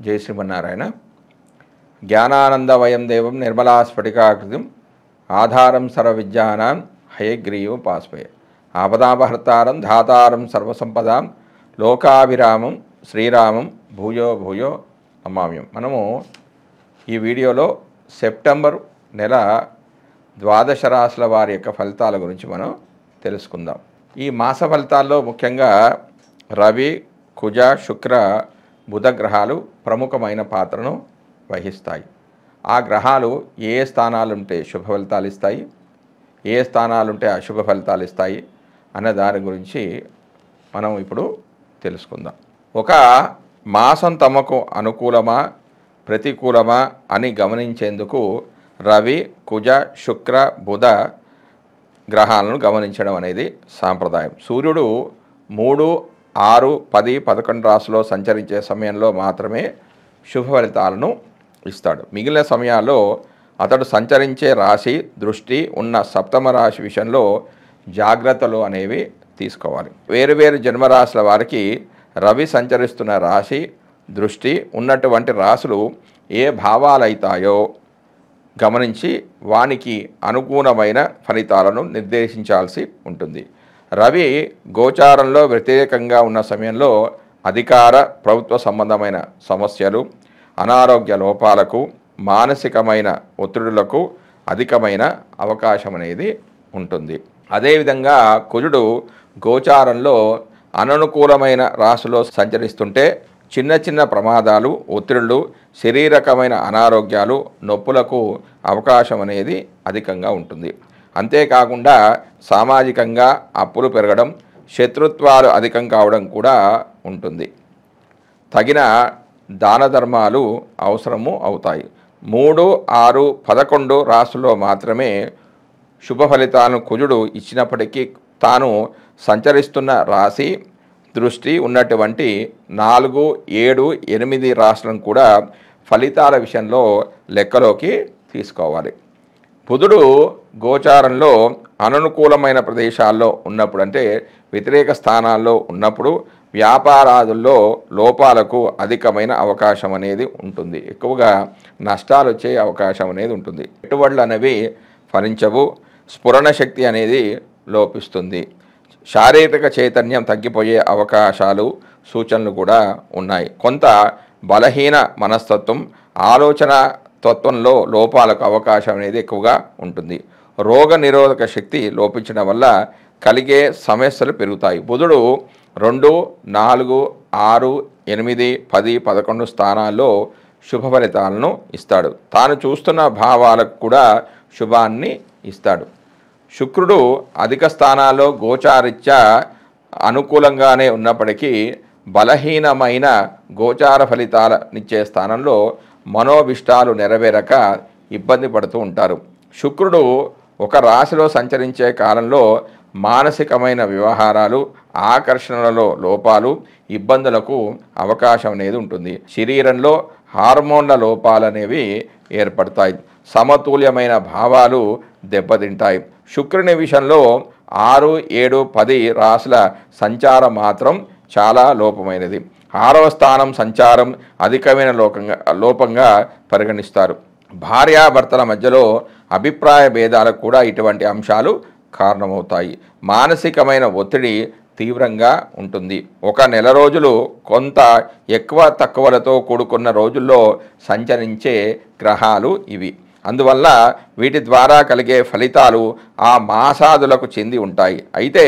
జై శ్రీమన్నారాయణ. జ్ఞానానందవయం దేవం నిర్మలా స్ఫటికాకృతిం ఆధారం సర్వవిద్యానాం హయగ్రీవోపాస్మహే. ఆపదాపహర్తారం ధాతారం సర్వసంపదాం లోకాభిరామం శ్రీరామం భూయో భూయో నమామ్యం. మనము ఈ వీడియోలో సెప్టెంబర్ నెల ద్వాదశ రాశుల వారి యొక్క ఫలితాల గురించి మనం తెలుసుకుందాం. ఈ మాస ఫలితాల్లో ముఖ్యంగా రవి, కుజ, శుక్ర, బుధ గ్రహాలు ప్రముఖమైన పాత్రను వహిస్తాయి. ఆ గ్రహాలు ఏ స్థానాలుంటే శుభ ఫలితాలు ఇస్తాయి, ఏ స్థానాలుంటే అశుభ ఫలితాలు ఇస్తాయి అనే దాని గురించి మనం ఇప్పుడు తెలుసుకుందాం. ఒక మాసం తమకు అనుకూలమా ప్రతికూలమా అని గమనించేందుకు రవి, కుజ, శుక్ర, బుధ గ్రహాలను గమనించడం అనేది సాంప్రదాయం. సూర్యుడు 3, 6, 10, 11 రాశుల్లో సంచరించే సమయంలో మాత్రమే శుభ ఫలితాలను ఇస్తాడు. మిగిలిన సమయాల్లో అతడు సంచరించే రాశి దృష్టి ఉన్న సప్తమ రాశి విషయంలో జాగ్రత్తలు అనేవి తీసుకోవాలి. వేరువేరు జన్మరాశుల వారికి రవి సంచరిస్తున్న రాశి దృష్టి ఉన్నటువంటి రాశులు ఏ భావాలైతాయో గమనించి వానికి అనుగుణమైన ఫలితాలను నిర్దేశించాల్సి ఉంటుంది. రవి గోచారంలో వ్యతిరేకంగా ఉన్న సమయంలో అధికార ప్రభుత్వ సంబంధమైన సమస్యలు, అనారోగ్య లోపాలకు, మానసికమైన ఒత్తిడులకు అధికమైన అవకాశం అనేది ఉంటుంది. అదేవిధంగా కుజుడు గోచారంలో అననుకూలమైన రాశిలో సంచరిస్తుంటే చిన్న చిన్న ప్రమాదాలు, ఒత్తిడులు, శరీరకమైన అనారోగ్యాలు, నొప్పులకు అవకాశం అనేది అధికంగా ఉంటుంది. అంతేకాకుండా సామాజికంగా అప్పులు పెరగడం, శత్రుత్వాలు అధికం కావడం కూడా ఉంటుంది. తగిన దాన ధర్మాలు అవసరము అవుతాయి. 3, 6, 11 రాశుల్లో మాత్రమే శుభ ఫలితాలను కుజుడు ఇచ్చినప్పటికీ తాను సంచరిస్తున్న రాశి దృష్టి ఉన్నటువంటి 4, 7, 8 రాశులను కూడా ఫలితాల విషయంలో లెక్కలోకి తీసుకోవాలి. బుధుడు గోచారంలో అననుకూలమైన ప్రదేశాల్లో ఉన్నప్పుడు, అంటే వ్యతిరేక స్థానాల్లో ఉన్నప్పుడు వ్యాపారాదుల్లో లోపాలకు అధికమైన అవకాశం అనేది ఉంటుంది. ఎక్కువగా నష్టాలు వచ్చే అవకాశం అనేది ఉంటుంది. పెట్టుబడులు అనేవి ఫలించవు, స్ఫురణ శక్తి అనేది లోపిస్తుంది, శారీరక చైతన్యం తగ్గిపోయే అవకాశాలు సూచనలు కూడా ఉన్నాయి. కొంత బలహీన మనస్తత్వం, ఆలోచన తత్వంలో లోపాలకు అవకాశం అనేది ఎక్కువగా ఉంటుంది. రోగ నిరోధక శక్తి లోపించడం వల్ల కలిగే సమస్యలు పెరుగుతాయి. బుధుడు 2, 4, 6, 8, 10, 11 స్థానాల్లో శుభ ఫలితాలను ఇస్తాడు. తాను చూస్తున్న భావాలకు కూడా శుభాన్ని ఇస్తాడు. శుక్రుడు అధిక స్థానాల్లో గోచారిత్యా అనుకూలంగానే ఉన్నప్పటికీ బలహీనమైన గోచార ఫలితాలనిచ్చే స్థానంలో మనోభిష్టాలు నెరవేరక ఇబ్బంది పడుతూ ఉంటారు. శుక్రుడు ఒక రాశిలో సంచరించే కాలంలో మానసికమైన వ్యవహారాలు, ఆకర్షణలలో లోపాలు, ఇబ్బందులకు అవకాశం అనేది ఉంటుంది. శరీరంలో హార్మోన్ల లోపాలు అనేవి ఏర్పడతాయి. సమతుల్యమైన భావాలు దెబ్బతింటాయి. శుక్రుని విషయంలో 6, 7, 10 రాశుల సంచారం మాత్రం చాలా లోపమైనది. 6వ స్థానం సంచారం అధికమైన లోపంగా పరిగణిస్తారు. భార్యాభర్తల మధ్యలో అభిప్రాయ భేదాలకు కూడా ఇటువంటి అంశాలు కారణమవుతాయి. మానసికమైన ఒత్తిడి తీవ్రంగా ఉంటుంది. 1 నెల రోజులు కొంత ఎక్కువ తక్కువలతో కూడుకున్న రోజుల్లో సంచరించే గ్రహాలు ఇవి. అందువల్ల వీటి ద్వారా కలిగే ఫలితాలు ఆ మాసాదులకు చెంది ఉంటాయి. అయితే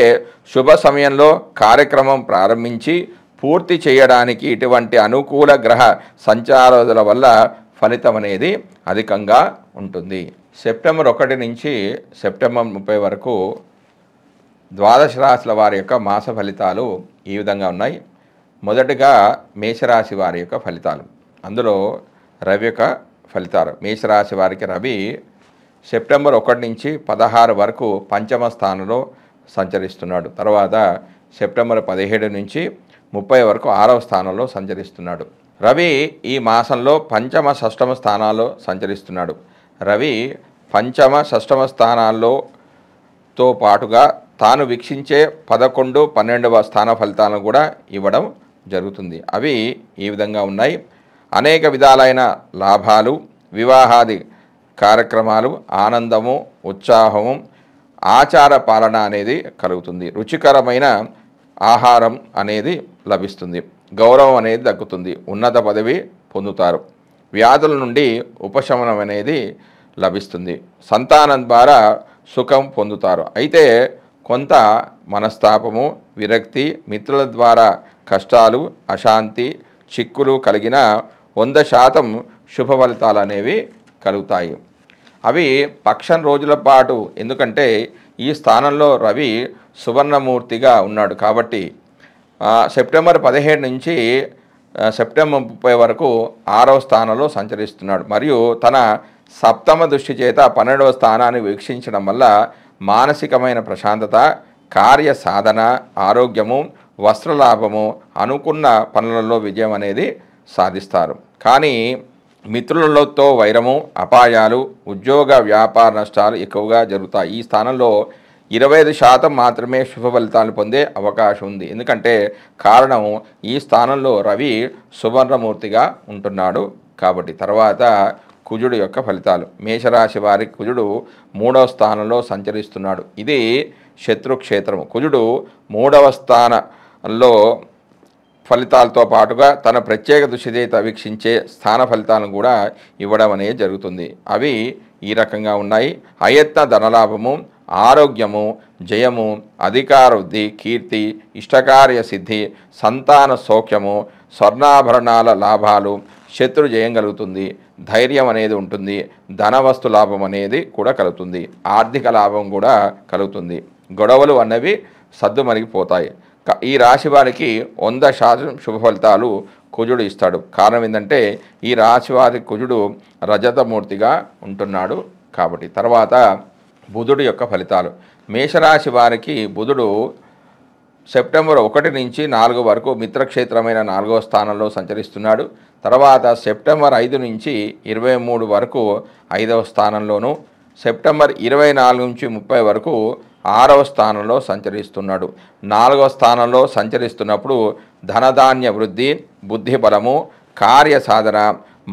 శుభ సమయంలో కార్యక్రమం ప్రారంభించి పూర్తి చేయడానికి ఇటువంటి అనుకూల గ్రహ సంచారాల వల్ల ఫలితం అనేది అధికంగా ఉంటుంది. సెప్టెంబర్ 1 నుంచి సెప్టెంబర్ 30 వరకు ద్వాదశ రాశుల వారి యొక్క మాస ఫలితాలు ఈ విధంగా ఉన్నాయి. మొదటగా మేషరాశి వారి యొక్క ఫలితాలు. అందులో రవి యొక్క ఫలితాలు. మేషరాశి వారికి రవి సెప్టెంబర్ 1 నుంచి 16 వరకు పంచమ స్థానంలో సంచరిస్తున్నాడు. తర్వాత సెప్టెంబర్ 17 నుంచి 30 వరకు 6వ స్థానంలో సంచరిస్తున్నాడు. రవి ఈ మాసంలో పంచమ, షష్టమ స్థానాల్లో సంచరిస్తున్నాడు. రవి పంచమ, షష్టమ స్థానాల్లోతో పాటుగా తాను వీక్షించే 11, 12వ స్థాన ఫలితాలను కూడా ఇవ్వడం జరుగుతుంది. అవి ఈ విధంగా ఉన్నాయి. అనేక విధాలైన లాభాలు, వివాహాది కార్యక్రమాలు, ఆనందము, ఉత్సాహము, ఆచార పాలన అనేది కలుగుతుంది. రుచికరమైన ఆహారం అనేది లభిస్తుంది. గౌరవం అనేది దక్కుతుంది. ఉన్నత పదవి పొందుతారు. వ్యాధుల నుండి ఉపశమనం అనేది లభిస్తుంది. సంతానం ద్వారా సుఖం పొందుతారు. అయితే కొంత మనస్తాపము, విరక్తి, మిత్రుల ద్వారా కష్టాలు, అశాంతి, చిక్కులు కలిగిన 100% శుభ ఫలితాలు అనేవి కలుగుతాయి. అవి పక్షం రోజుల పాటు, ఎందుకంటే ఈ స్థానంలో రవి సువర్ణమూర్తిగా ఉన్నాడు కాబట్టి సెప్టెంబర్ 17 నుంచి సెప్టెంబర్ 30 వరకు 6వ స్థానంలో సంచరిస్తున్నాడు. మరియు తన సప్తమ దృష్టి చేత 12వ స్థానాన్ని వీక్షించడం వల్ల మానసికమైన ప్రశాంతత, కార్య సాధన, ఆరోగ్యము, వస్త్రలాభము, అనుకున్న పనులలో విజయం అనేది సాధిస్తారు. కానీ మిత్రులతో వైరము, అపాయాలు, ఉద్యోగ వ్యాపార నష్టాలు ఎక్కువగా జరుగుతాయి. ఈ స్థానంలో 25% మాత్రమే శుభ ఫలితాలు పొందే అవకాశం ఉంది. ఎందుకంటే కారణం ఈ స్థానంలో రవి సువర్ణమూర్తిగా ఉంటున్నాడు కాబట్టి. తర్వాత కుజుడు యొక్క ఫలితాలు. మేషరాశి వారికి కుజుడు 3వ స్థానంలో సంచరిస్తున్నాడు. ఇది శత్రుక్షేత్రము. కుజుడు 3వ స్థానంలో ఫలితాలతో పాటుగా తన ప్రత్యేక దృష్టిచేత వీక్షించే స్థాన ఫలితాలను కూడా ఇవ్వడం అనేది జరుగుతుంది. అవి ఈ రకంగా ఉన్నాయి. అయత్న ధనలాభము, ఆరోగ్యము, జయము, అధికార వృద్ధి, కీర్తి, ఇష్టకార్య సిద్ధి, సంతాన సౌఖ్యము, స్వర్ణాభరణాల లాభాలు, శత్రు జయం కలుగుతుంది, ధైర్యం అనేది ఉంటుంది, ధనవస్తు లాభం అనేది కూడా కలుగుతుంది, ఆర్థిక లాభం కూడా కలుగుతుంది. గొడవలు అన్నవి సద్దుమణిగిపోతాయి. ఈ రాశి వారికి 100% శుభ ఫలితాలు కుజుడు ఇస్తాడు. కారణం ఏంటంటే ఈ రాశి వారి కుజుడు రజతమూర్తిగా ఉంటున్నాడు కాబట్టి. తర్వాత బుధుడు యొక్క ఫలితాలు. మేషరాశి వారికి బుధుడు సెప్టెంబర్ 1 నుంచి 4 వరకు మిత్రక్షేత్రమైన 4వ స్థానంలో సంచరిస్తున్నాడు. తర్వాత సెప్టెంబర్ 5 నుంచి 23 వరకు 5వ స్థానంలోను, సెప్టెంబర్ 24 నుంచి 30 వరకు 6వ స్థానంలో సంచరిస్తున్నాడు. 4వ స్థానంలో సంచరిస్తున్నప్పుడు ధనధాన్య వృద్ధి, బుద్ధి బలము, కార్య సాధన,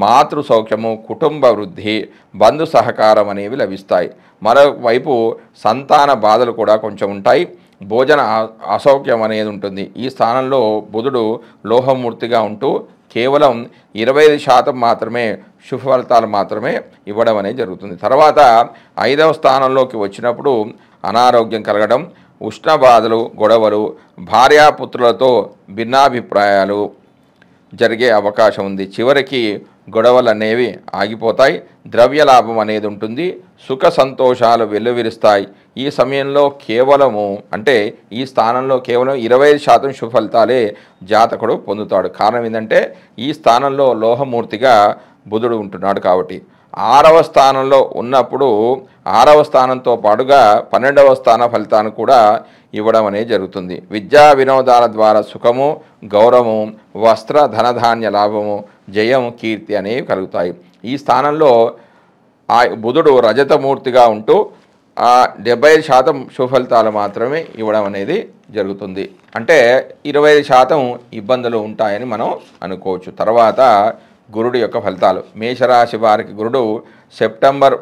మాతృ సౌఖ్యము, కుటుంబ వృద్ధి, బంధు సహకారం అనేవి లభిస్తాయి. మరోవైపు సంతాన బాధలు కూడా కొంచెం ఉంటాయి. భోజన అసౌఖ్యం అనేది ఉంటుంది. ఈ స్థానంలో బుధుడు లోహమూర్తిగా ఉంటూ కేవలం 25% మాత్రమే శుభ ఫలితాలు మాత్రమే ఇవ్వడం అనేది జరుగుతుంది. తర్వాత 5వ స్థానంలోకి వచ్చినప్పుడు అనారోగ్యం కలగడం, ఉష్ణ బాధలు, గొడవలు, భార్యాపుత్రులతో భిన్నాభిప్రాయాలు జరిగే అవకాశం ఉంది. చివరికి గొడవలు అనేవి ఆగిపోతాయి. ద్రవ్య లాభం అనేది ఉంటుంది. సుఖ సంతోషాలు వెల్లువిరుస్తాయి. ఈ సమయంలో కేవలము అంటే ఈ స్థానంలో కేవలం 25% శుభ ఫలితాలే జాతకుడు పొందుతాడు. కారణం ఏంటంటే ఈ స్థానంలో లోహమూర్తిగా బుధుడు ఉంటున్నాడు కాబట్టి. 6వ స్థానంలో ఉన్నప్పుడు 6వ స్థానంతో పాటుగా 12వ స్థాన ఫలితాన్ని కూడా ఇవ్వడం అనేది జరుగుతుంది. విద్యా వినోదాల ద్వారా సుఖము, గౌరవము, వస్త్ర ధనధాన్య లాభము, జయం, కీర్తి అనేవి కలుగుతాయి. ఈ స్థానంలో బుధుడు రజతమూర్తిగా ఉంటూ 75% శుభ ఫలితాలు మాత్రమే ఇవ్వడం అనేది జరుగుతుంది. అంటే 25% ఇబ్బందులు ఉంటాయని మనం అనుకోవచ్చు. తర్వాత గురుడు యొక్క ఫలితాలు. మేషరాశి వారికి గురుడు సెప్టెంబర్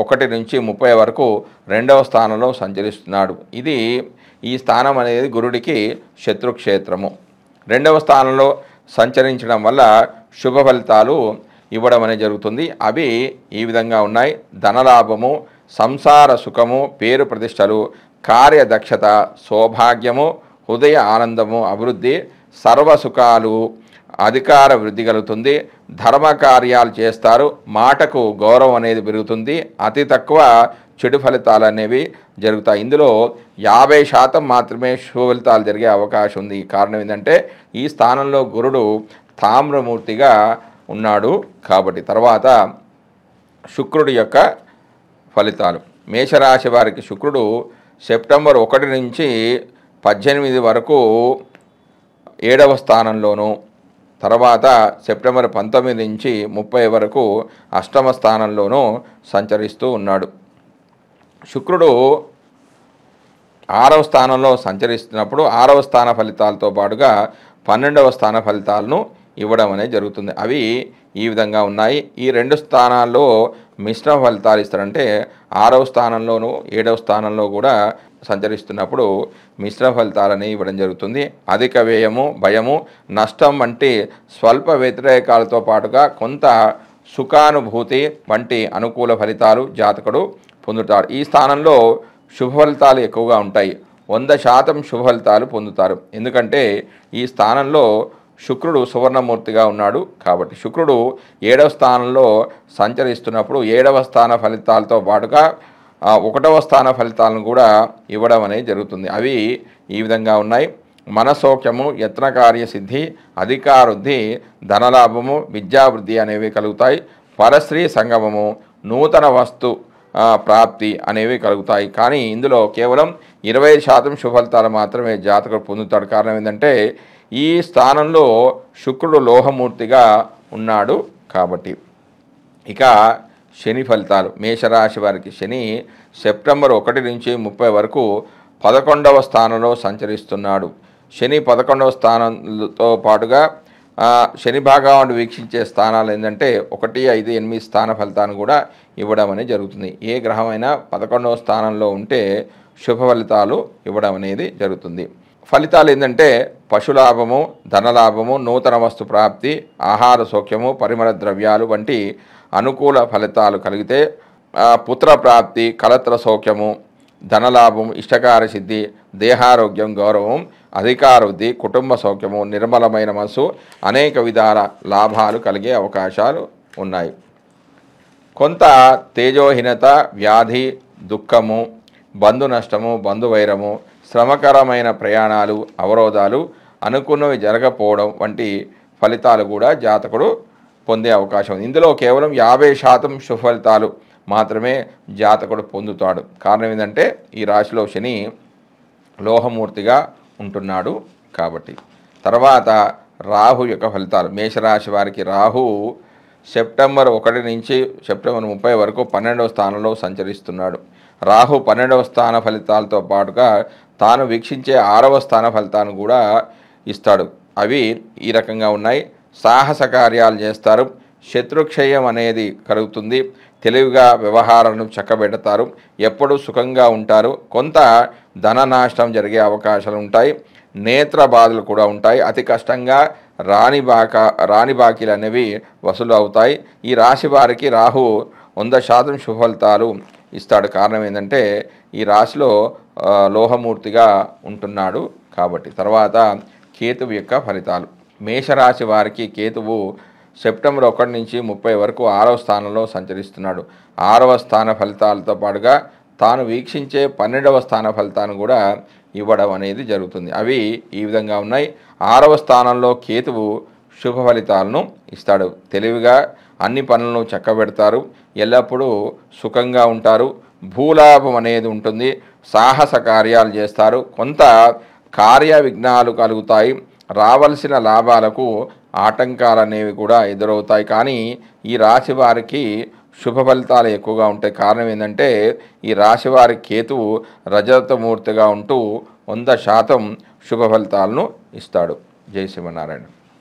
1 నుంచి 30 వరకు 2వ స్థానంలో సంచరిస్తున్నాడు. ఈ స్థానం అనేది గురుడికి శత్రుక్షేత్రము. 2వ స్థానంలో సంచరించడం వల్ల శుభ ఫలితాలు ఇవ్వడం అనేది జరుగుతుంది. అవి ఈ విధంగా ఉన్నాయి. ధనలాభము, సంసార సుఖము, పేరు ప్రతిష్టలు, కార్యదక్షత, సౌభాగ్యము, హృదయ ఆనందము, అభివృద్ధి, సర్వసుఖాలు, అధికార వృద్ధి కలుగుతుంది. ధర్మ కార్యాలు చేస్తారు. మాటకు గౌరవం అనేది పెరుగుతుంది. అతి తక్కువ చెడు ఫలితాలు అనేవి జరుగుతాయి. ఇందులో 50% మాత్రమే శుభ ఫలితాలు జరిగే అవకాశం ఉంది. కారణం ఏంటంటే ఈ స్థానంలో గురుడు తామ్రమూర్తిగా ఉన్నాడు కాబట్టి. తర్వాత శుక్రుడి యొక్క ఫలితాలు. మేషరాశి వారికి శుక్రుడు సెప్టెంబర్ 1 నుంచి 18 వరకు 7వ స్థానంలోను, తర్వాత సెప్టెంబర్ 19 నుంచి 30 వరకు 8వ స్థానంలోనూ సంచరిస్తూ ఉన్నాడు. శుక్రుడు 6వ స్థానంలో సంచరిస్తున్నప్పుడు 6వ స్థాన ఫలితాలతో పాటుగా 12వ స్థాన ఫలితాలను ఇవ్వడం అనేది జరుగుతుంది. అవి ఈ విధంగా ఉన్నాయి. ఈ 2 స్థానాల్లో మిశ్రమ ఫలితాలు ఇస్తారంటే 6వ స్థానంలోను 7వ స్థానంలో కూడా సంచరిస్తున్నప్పుడు మిశ్రమ ఫలితాలని ఇవ్వడం జరుగుతుంది. అధిక వ్యయము, భయము, నష్టం వంటి స్వల్ప వ్యతిరేకాలతో పాటుగా కొంత సుఖానుభూతి వంటి అనుకూల ఫలితాలు జాతకుడు పొందుతాడు. ఈ స్థానంలో శుభ ఫలితాలు ఎక్కువగా ఉంటాయి. 100% శుభ ఫలితాలు పొందుతారు. ఎందుకంటే ఈ స్థానంలో శుక్రుడు సువర్ణమూర్తిగా ఉన్నాడు కాబట్టి శుక్రుడు 7వ స్థానంలో సంచరిస్తున్నప్పుడు 7వ స్థాన ఫలితాలతో పాటుగా 1వ స్థాన ఫలితాలను కూడా ఇవ్వడం అనేది జరుగుతుంది. అవి ఈ విధంగా ఉన్నాయి. మనసౌఖ్యము, యత్నకార్య సిద్ధి, అధికారుద్ధి, ధనలాభము, విద్యావృద్ధి అనేవి కలుగుతాయి. పరస్త్రీ సంగమము, నూతన వస్తు ప్రాప్తి అనేవి కలుగుతాయి. కానీ ఇందులో కేవలం 25% శుభఫలితాలు మాత్రమే జాతకుడు పొందుతాడు. కారణం ఏంటంటే ఈ స్థానంలో శుక్రుడు లోహమూర్తిగా ఉన్నాడు కాబట్టి. ఇక శని ఫలితాలు. మేషరాశి వారికి శని సెప్టెంబర్ 1 నుంచి 30 వరకు 11వ స్థానంలో సంచరిస్తున్నాడు. శని 11వ స్థానంతో పాటుగా శని భాగాన్ని వీక్షించే స్థానాలు ఏంటంటే 1, 5, 8 స్థాన ఫలితాన్ని కూడా ఇవ్వడం అనేది జరుగుతుంది. ఏ గ్రహమైనా 11వ స్థానంలో ఉంటే శుభ ఫలితాలు ఇవ్వడం అనేది జరుగుతుంది. ఫలితాలు ఏంటంటే పశులాభము, ధనలాభము, నూతన వస్తు ప్రాప్తి, ఆహార సౌఖ్యము, పరిమళ ద్రవ్యాలు వంటి అనుకూల ఫలితాలు కలిగితే పుత్ర ప్రాప్తి, కలత్ర సౌఖ్యము, ధనలాభం, ఇష్టకార సిద్ధి, దేహారోగ్యం, గౌరవం, అధికారవృద్ధి, కుటుంబ సౌఖ్యము, నిర్మలమైన మనసు, అనేక విధాల లాభాలు కలిగే అవకాశాలు ఉన్నాయి. కొంత తేజోహీనత, వ్యాధి, దుఃఖము, బంధు నష్టము, బంధువైరము, శ్రమకరమైన ప్రయాణాలు, అవరోధాలు, అనుకున్నవి జరగకపోవడం వంటి ఫలితాలు కూడా జాతకుడు పొందే అవకాశం ఉంది. ఇందులో కేవలం 50% శుభ ఫలితాలు మాత్రమే జాతకుడు పొందుతాడు. కారణం ఏంటంటే ఈ రాశిలో శని లోహమూర్తిగా ఉంటున్నాడు కాబట్టి. తర్వాత రాహు యొక్క ఫలితాలు. మేషరాశి వారికి రాహు సెప్టెంబర్ 1 నుంచి సెప్టెంబర్ 30 వరకు 12వ స్థానంలో సంచరిస్తున్నాడు. రాహు 12వ స్థాన ఫలితాలతో పాటుగా తాను వీక్షించే 6వ స్థాన ఫలితాలను కూడా ఇస్తాడు. అవి ఈ రకంగా ఉన్నాయి. సాహస కార్యాలు చేస్తారు, శత్రుక్షయం అనేది కలుగుతుంది, తెలివిగా వ్యవహారాలను చక్కబెడతారు, ఎప్పుడూ సుఖంగా ఉంటారు, కొంత ధన నాశనం జరిగే అవకాశాలు ఉంటాయి, నేత్ర బాధలు కూడా ఉంటాయి, అతి కష్టంగా రాని బాకీలు అనేవి వసూలు అవుతాయి. ఈ రాశి వారికి రాహు 100% శుభ ఫలితాలు ఇస్తాడు. కారణం ఏంటంటే ఈ రాశిలో లోహమూర్తిగా ఉంటున్నాడు కాబట్టి. తర్వాత కేతువు యొక్క ఫలితాలు. మేషరాశి వారికి కేతువు సెప్టెంబర్ 1 నుంచి 30 వరకు 6వ స్థానంలో సంచరిస్తున్నాడు. 6వ స్థాన ఫలితాలతో పాటుగా తాను వీక్షించే 12వ స్థాన ఫలితాన్ని కూడా ఇవ్వడం అనేది జరుగుతుంది. అవి ఈ విధంగా ఉన్నాయి. 6వ స్థానంలో కేతువు శుభ ఫలితాలను ఇస్తాడు. తెలివిగా అన్ని పనులను చక్కబెడతారు, ఎల్లప్పుడూ సుఖంగా ఉంటారు, భూలాభం అనేది ఉంటుంది, సాహస కార్యాలు చేస్తారు, కొంత కార్య విఘ్నాలు కలుగుతాయి, రావలసిన లాభాలకు ఆటంకాలు అనేవి కూడా ఎదురవుతాయి. కానీ ఈ రాశి వారికి శుభ ఫలితాలు ఎక్కువగా ఉంటాయి. కారణం ఏంటంటే ఈ రాశి వారి కేతువు రజతమూర్తిగా ఉంటూ 100% శుభ ఫలితాలను ఇస్తాడు. జై శ్రీమన్నారాయణ.